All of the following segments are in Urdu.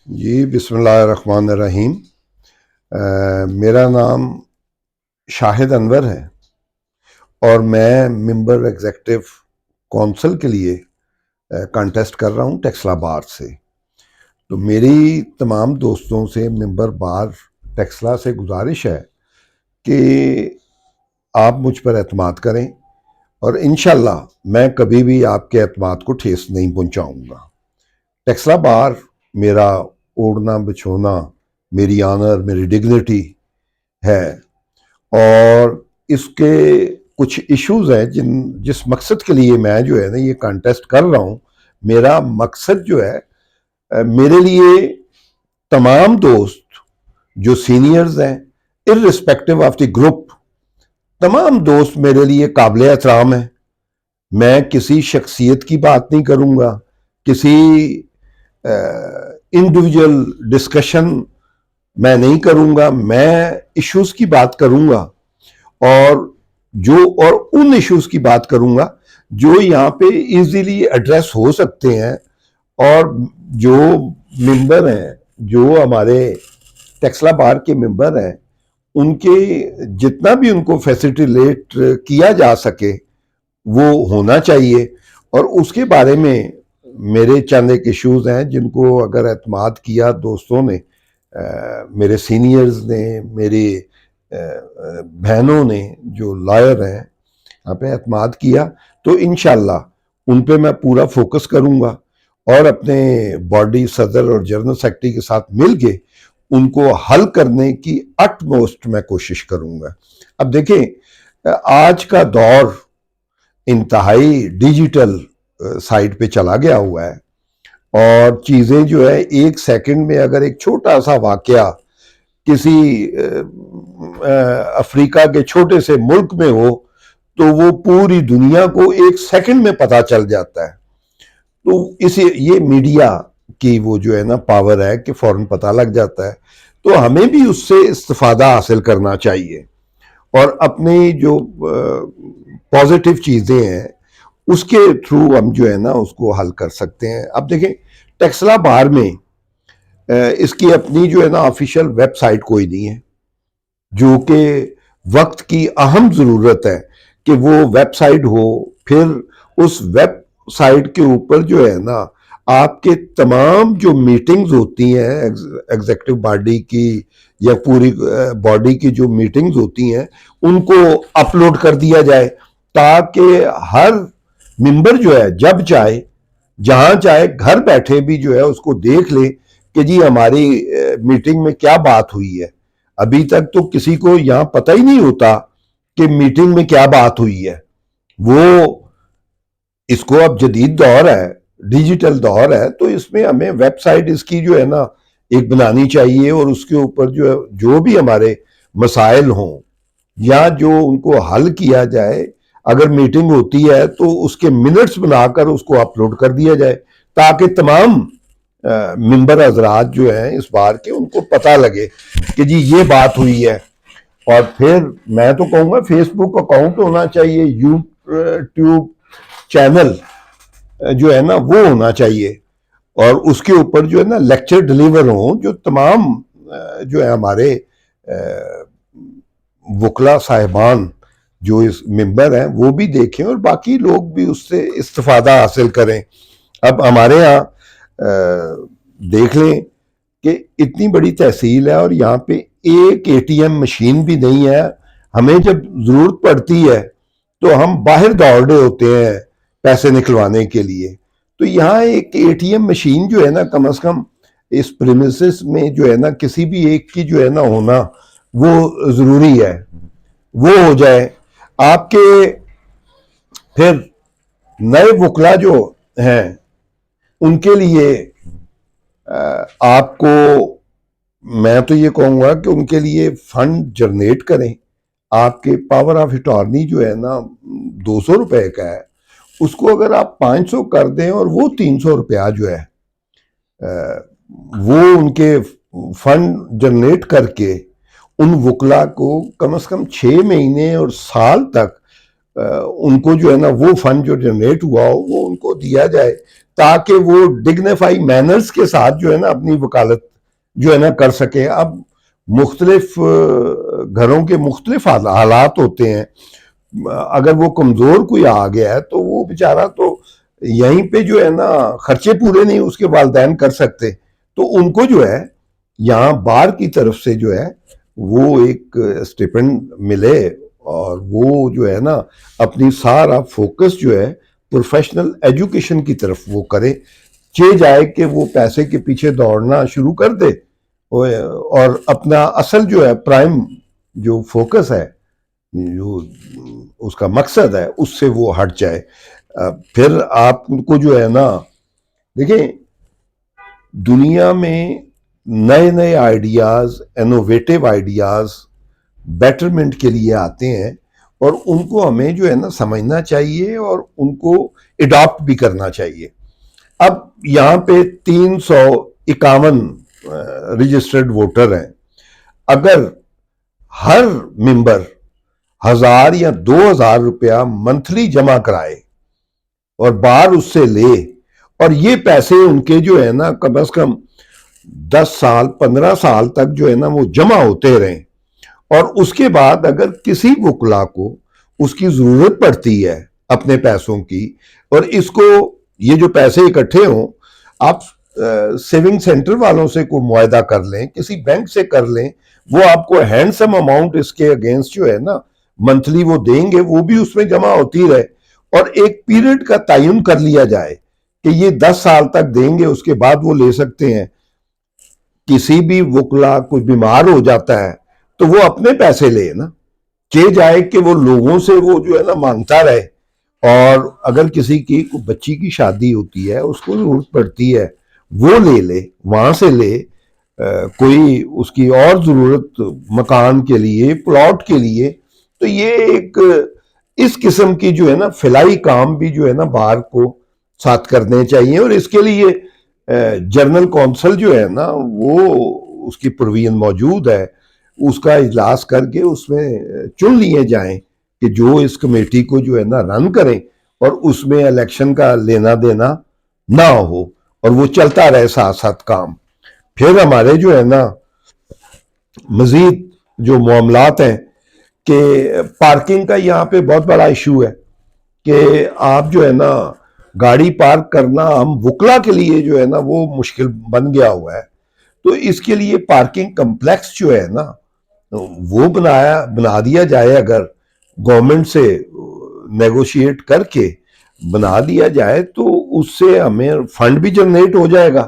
جی بسم اللہ الرحمن الرحیم۔ میرا نام شاہد انور ہے اور میں ممبر ایگزیکٹو کونسل کے لیے کانٹیسٹ کر رہا ہوں ٹیکسلا بار سے۔ تو میری تمام دوستوں سے ممبر بار ٹیکسلا سے گزارش ہے کہ آپ مجھ پر اعتماد کریں اور انشاءاللہ میں کبھی بھی آپ کے اعتماد کو ٹھیس نہیں پہنچاؤں گا۔ ٹیکسلا بار میرا اوڑھنا بچھونا، میری آنر، میری ڈگنیٹی ہے، اور اس کے کچھ ایشوز ہیں جس مقصد کے لیے میں جو ہے نا یہ کانٹیسٹ کر رہا ہوں۔ میرا مقصد جو ہے میرے لیے تمام دوست جو سینئرز ہیں irrespective آف دی گروپ، تمام دوست میرے لیے قابل احترام ہیں۔ میں کسی شخصیت کی بات نہیں کروں گا، کسی انڈیویجول ڈسکشن میں نہیں کروں گا، میں ایشوز کی بات کروں گا اور ان ایشوز کی بات کروں گا جو یہاں پہ ایزیلی ایڈریس ہو سکتے ہیں، اور جو ممبر ہیں، جو ہمارے ٹیکسلا بار کے ممبر ہیں، ان کے جتنا بھی ان کو فیسیلیٹ کیا جا سکے وہ ہونا چاہیے۔ اور اس کے بارے میں میرے چند ایک ایشوز ہیں جن کو اگر اعتماد کیا دوستوں نے، میرے سینئرز نے، میری بہنوں نے جو لائر ہیں یہاں پہ اعتماد کیا، تو انشاءاللہ ان پہ میں پورا فوکس کروں گا اور اپنے باڈی صدر اور جنرل سیکرٹری کے ساتھ مل کے ان کو حل کرنے کی اٹ موسٹ میں کوشش کروں گا۔ اب دیکھیں، آج کا دور انتہائی ڈیجیٹل سائٹ پہ چلا گیا ہوا ہے، اور چیزیں جو ہے ایک سیکنڈ میں اگر ایک چھوٹا سا واقعہ کسی افریقہ کے چھوٹے سے ملک میں ہو تو وہ پوری دنیا کو ایک سیکنڈ میں پتہ چل جاتا ہے۔ تو یہ میڈیا کی وہ جو ہے نا پاور ہے کہ فوراً پتہ لگ جاتا ہے، تو ہمیں بھی اس سے استفادہ حاصل کرنا چاہیے اور اپنی جو پازیٹیو چیزیں ہیں اس کے تھرو ہم جو ہے نا اس کو حل کر سکتے ہیں۔ اب دیکھیں، ٹیکسلا بار میں اس کی اپنی جو ہے نا آفیشیل ویب سائٹ کوئی نہیں ہے، جو کہ وقت کی اہم ضرورت ہے کہ وہ ویب سائٹ ہو۔ پھر اس ویب سائٹ کے اوپر جو ہے نا آپ کے تمام جو میٹنگز ہوتی ہیں ایگزیکٹو باڈی کی یا پوری باڈی کی جو میٹنگز ہوتی ہیں ان کو اپلوڈ کر دیا جائے، تاکہ ہر ممبر جو ہے جب چاہے جہاں چاہے گھر بیٹھے بھی جو ہے اس کو دیکھ لے کہ جی ہماری میٹنگ میں کیا بات ہوئی ہے۔ ابھی تک تو کسی کو یہاں پتہ ہی نہیں ہوتا کہ میٹنگ میں کیا بات ہوئی ہے۔ وہ اس کو اب جدید دور ہے، ڈیجیٹل دور ہے، تو اس میں ہمیں ویب سائٹ اس کی جو ہے نا ایک بنانی چاہیے، اور اس کے اوپر جو بھی ہمارے مسائل ہوں یا جو ان کو حل کیا جائے، اگر میٹنگ ہوتی ہے تو اس کے منٹس بنا کر اس کو اپلوڈ کر دیا جائے، تاکہ تمام ممبر حضرات جو ہیں اس بار کے ان کو پتہ لگے کہ جی یہ بات ہوئی ہے۔ اور پھر میں تو کہوں گا فیس بک اکاؤنٹ ہونا چاہیے، یوٹیوب چینل جو ہے نا وہ ہونا چاہیے، اور اس کے اوپر جو ہے نا لیکچر ڈیلیور ہوں، جو تمام جو ہے ہمارے وکلا صاحبان جو اس ممبر ہیں وہ بھی دیکھیں اور باقی لوگ بھی اس سے استفادہ حاصل کریں۔ اب ہمارے ہاں دیکھ لیں کہ اتنی بڑی تحصیل ہے اور یہاں پہ ایک اے ٹی ایم مشین بھی نہیں ہے۔ ہمیں جب ضرورت پڑتی ہے تو ہم باہر دوڑے ہوتے ہیں پیسے نکلوانے کے لیے، تو یہاں ایک اے ٹی ایم مشین جو ہے نا کم از کم اس پریمیسس میں جو ہے نا کسی بھی ایک کی جو ہے نا ہونا وہ ضروری ہے، وہ ہو جائے۔ آپ کے پھر نئے وکلا جو ہیں ان کے لیے آپ کو میں تو یہ کہوں گا کہ ان کے لیے فنڈ جنریٹ کریں۔ آپ کے پاور آف اٹارنی جو ہے نا 200 روپے کا ہے، اس کو اگر آپ 500 کر دیں اور وہ 300 روپیہ جو ہے وہ ان کے فنڈ جنریٹ کر کے ان وکلا کو کم از کم 6 مہینے اور سال تک ان کو جو ہے نا وہ فنڈ جو جنریٹ ہوا ہو وہ ان کو دیا جائے تاکہ وہ ڈگنیفائی مینرز کے ساتھ جو ہے نا اپنی وکالت جو ہے نا کر سکے. اب مختلف گھروں کے مختلف حالات ہوتے ہیں. اگر وہ کمزور کوئی آ گیا ہے تو وہ بیچارہ تو یہیں پہ جو ہے نا خرچے پورے نہیں اس کے والدین کر سکتے, تو ان کو جو ہے یہاں بار کی طرف سے جو ہے وہ ایک اسٹیپنڈ ملے اور وہ جو ہے نا اپنی سارا فوکس جو ہے پروفیشنل ایجوکیشن کی طرف وہ کرے, جائے کہ وہ پیسے کے پیچھے دوڑنا شروع کر دے اور اپنا اصل جو ہے پرائم جو فوکس ہے, جو اس کا مقصد ہے, اس سے وہ ہٹ جائے. پھر آپ کو جو ہے نا دیکھیں دنیا میں نئے نئے آئیڈیاز, انوویٹو آئیڈیاز بیٹرمنٹ کے لیے آتے ہیں اور ان کو ہمیں جو ہے نا سمجھنا چاہیے اور ان کو اڈاپٹ بھی کرنا چاہیے. اب یہاں پہ 351 رجسٹرڈ ووٹر ہیں. اگر ہر ممبر 1000 یا 2000 روپیہ منتھلی جمع کرائے اور بار اس سے لے, اور یہ پیسے ان کے جو ہے نا کم از کم 10 سال 15 سال تک جو ہے نا وہ جمع ہوتے رہیں, اور اس کے بعد اگر کسی وکلا کو اس کی ضرورت پڑتی ہے اپنے پیسوں کی, اور اس کو یہ جو پیسے اکٹھے ہوں آپ سیونگ سینٹر والوں سے کوئی معاہدہ کر لیں, کسی بینک سے کر لیں, وہ آپ کو ہینڈسم اماؤنٹ اس کے اگینسٹ جو ہے نا منتھلی وہ دیں گے, وہ بھی اس میں جمع ہوتی رہے, اور ایک پیریڈ کا تعین کر لیا جائے کہ یہ 10 سال تک دیں گے, اس کے بعد وہ لے سکتے ہیں. کسی بھی وکلا کوئی بیمار ہو جاتا ہے تو وہ اپنے پیسے لے نا, جائے کہ وہ لوگوں سے وہ جو ہے نا مانگتا رہے, اور اگر کسی کی بچی کی شادی ہوتی ہے اس کو ضرورت پڑتی ہے وہ لے وہاں سے لے, کوئی اس کی اور ضرورت مکان کے لیے پلاٹ کے لیے, تو یہ ایک اس قسم کی جو ہے نا فلاحی کام بھی جو ہے نا باہر کو ساتھ کرنے چاہیے. اور اس کے لیے جنرل کونسل جو ہے نا وہ اس کی پروین موجود ہے, اس کا اجلاس کر کے اس میں چن لیے جائیں کہ جو اس کمیٹی کو جو ہے نا رن کریں, اور اس میں الیکشن کا لینا دینا نہ ہو اور وہ چلتا رہے ساتھ ساتھ کام. پھر ہمارے جو ہے نا مزید جو معاملات ہیں کہ پارکنگ کا یہاں پہ بہت بڑا ایشو ہے کہ آپ جو ہے نا گاڑی پارک کرنا ہم وکلا کے لیے جو ہے نا وہ مشکل بن گیا ہوا ہے. تو اس کے لیے پارکنگ کمپلیکس جو ہے نا وہ بنا دیا جائے, اگر گورنمنٹ سے نیگوشیٹ کر کے بنا دیا جائے تو اس سے ہمیں فنڈ بھی جنریٹ ہو جائے گا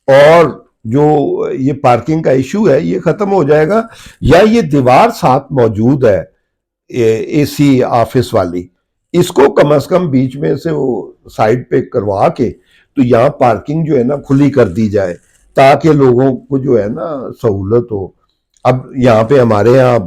اور جو یہ پارکنگ کا ایشو ہے یہ ختم ہو جائے گا. یا یہ دیوار ساتھ موجود ہے اے سی آفس والی, اس کو کم از کم بیچ میں سے وہ سائڈ پہ کروا کے تو یہاں پارکنگ جو ہے نا کھلی کر دی جائے تاکہ لوگوں کو جو ہے نا سہولت ہو. اب یہاں پہ ہمارے یہاں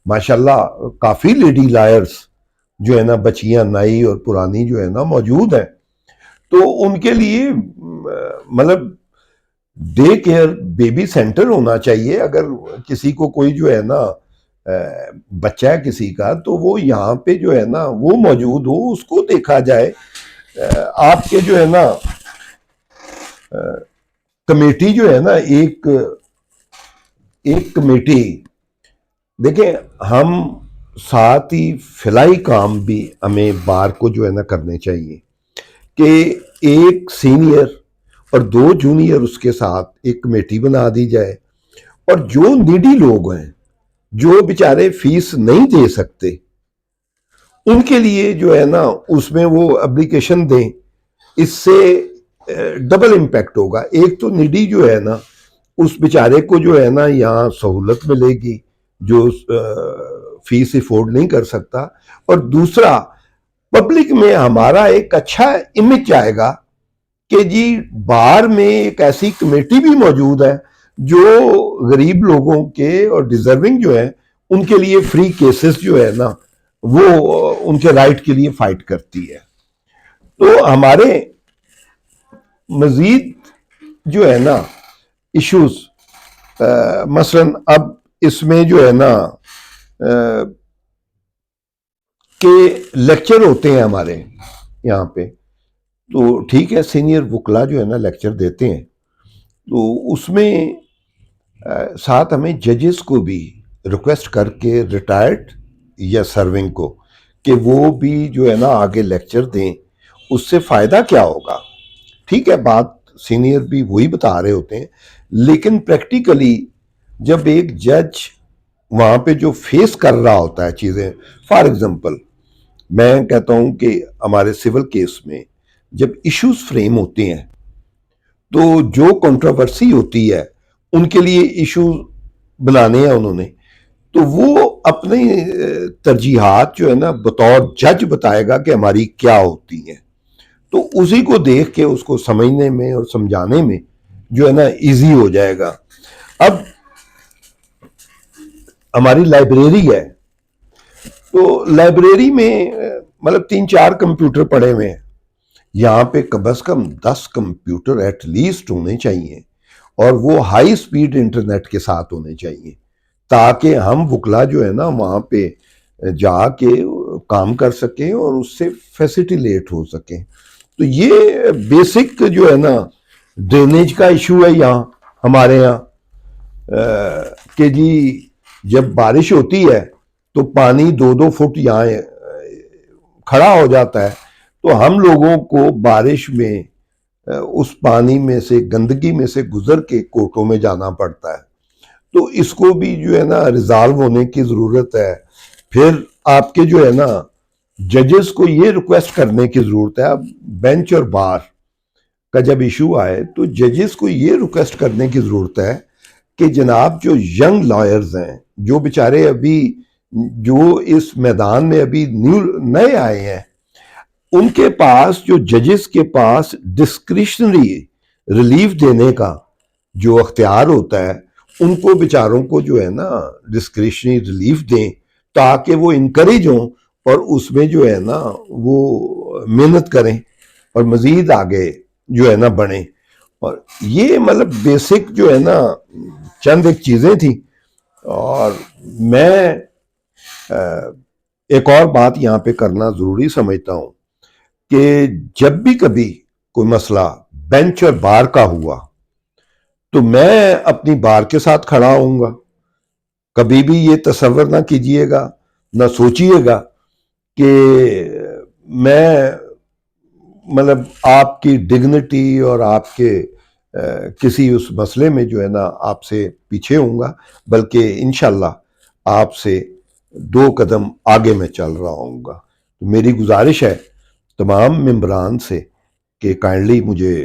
ماشاءاللہ کافی لیڈی لائرز جو ہے نا بچیاں نئی اور پرانی جو ہے نا موجود ہیں, تو ان کے لیے مطلب ڈے کیئر بیبی سینٹر ہونا چاہیے. اگر کسی کو کوئی جو ہے نا بچہ ہے کسی کا تو وہ یہاں پہ جو ہے نا وہ موجود ہو, اس کو دیکھا جائے. آپ کے جو ہے نا کمیٹی جو ہے نا ایک کمیٹی دیکھیں, ہم ساتھ ہی فلاحی کام بھی ہمیں بار کو جو ہے نا کرنے چاہیے کہ ایک سینئر اور 2 جونیئر اس کے ساتھ ایک کمیٹی بنا دی جائے, اور جو نیڈی لوگ ہیں جو بیچارے فیس نہیں دے سکتے ان کے لیے جو ہے نا اس میں وہ اپلیکیشن دیں. اس سے ڈبل امپیکٹ ہوگا, ایک تو نیڈی جو ہے نا اس بیچارے کو جو ہے نا یہاں سہولت ملے گی جو فیس افورڈ نہیں کر سکتا, اور دوسرا پبلک میں ہمارا ایک اچھا امیج آئے گا کہ جی بار میں ایک ایسی کمیٹی بھی موجود ہے جو غریب لوگوں کے اور ڈیزرونگ جو ہیں ان کے لیے فری کیسز جو ہے نا وہ ان کے رائٹ کے لیے فائٹ کرتی ہے. تو ہمارے مزید جو ہے نا ایشوز مثلا اب اس میں جو ہے نا کہ لیکچر ہوتے ہیں ہمارے یہاں پہ، تو ٹھیک ہے سینئر وکلا جو ہے نا لیکچر دیتے ہیں، تو اس میں ساتھ ہمیں ججز کو بھی ریکویسٹ کر کے ریٹائرڈ یا سرونگ کو کہ وہ بھی جو ہے نا آگے لیکچر دیں، اس سے فائدہ کیا ہوگا؟ ٹھیک ہے بات سینئر بھی وہی بتا رہے ہوتے ہیں، لیکن پریکٹیکلی جب ایک جج وہاں پہ جو فیس کر رہا ہوتا ہے چیزیں، فار ایگزامپل میں کہتا ہوں کہ ہمارے سول کیس میں جب ایشوز فریم ہوتے ہیں تو جو کنٹروورسی ہوتی ہے ان کے لیے ایشو بنانے ہیں انہوں نے، تو وہ اپنی ترجیحات جو ہے نا بطور جج بتائے گا کہ ہماری کیا ہوتی ہیں، تو اسی کو دیکھ کے اس کو سمجھنے میں اور سمجھانے میں جو ہے نا ایزی ہو جائے گا۔ اب ہماری لائبریری ہے، تو لائبریری میں مطلب 3-4 کمپیوٹر پڑے ہوئے ہیں، یہاں پہ کم از کم 10 کمپیوٹر ایٹ لیسٹ ہونے چاہیے، اور وہ ہائی سپیڈ انٹرنیٹ کے ساتھ ہونے چاہیے، تاکہ ہم وکلا جو ہے نا وہاں پہ جا کے کام کر سکیں اور اس سے فیسیلیٹ ہو سکیں۔ تو یہ بیسک جو ہے نا ڈرینیج کا ایشو ہے یہاں ہمارے یہاں، کہ جی جب بارش ہوتی ہے تو پانی 2-2 فٹ یہاں کھڑا ہو جاتا ہے، تو ہم لوگوں کو بارش میں اس پانی میں سے گندگی میں سے گزر کے کوٹوں میں جانا پڑتا ہے، تو اس کو بھی جو ہے نا ریزالو ہونے کی ضرورت ہے۔ پھر آپ کے جو ہے نا ججز کو یہ ریکویسٹ کرنے کی ضرورت ہے، اب بینچ اور بار کا جب ایشو آئے تو ججز کو یہ ریکویسٹ کرنے کی ضرورت ہے کہ جناب جو ینگ لائرز ہیں، جو بیچارے ابھی جو اس میدان میں ابھی نئے آئے ہیں، ان کے پاس جو ججز کے پاس ڈسکریشنری ریلیف دینے کا جو اختیار ہوتا ہے، ان کو بیچاروں کو جو ہے نا ڈسکریشنری ریلیف دیں تاکہ وہ انکریج ہوں اور اس میں جو ہے نا وہ محنت کریں اور مزید آگے جو ہے نا بڑھیں۔ اور یہ مطلب بیسک جو ہے نا چند ایک چیزیں تھیں۔ اور میں ایک اور بات یہاں پہ کرنا ضروری سمجھتا ہوں کہ جب بھی کبھی کوئی مسئلہ بینچ اور بار کا ہوا تو میں اپنی بار کے ساتھ کھڑا ہوں گا، کبھی بھی یہ تصور نہ کیجئے گا، نہ سوچئے گا کہ میں مطلب آپ کی ڈگنیٹی اور آپ کے کسی اس مسئلے میں جو ہے نا آپ سے پیچھے ہوں گا، بلکہ انشاءاللہ آپ سے 2 قدم آگے میں چل رہا ہوں گا۔ میری گزارش ہے تمام ممبران سے کہ کائنڈلی مجھے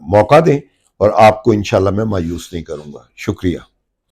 موقع دیں، اور آپ کو انشاءاللہ میں مایوس نہیں کروں گا۔ شکریہ۔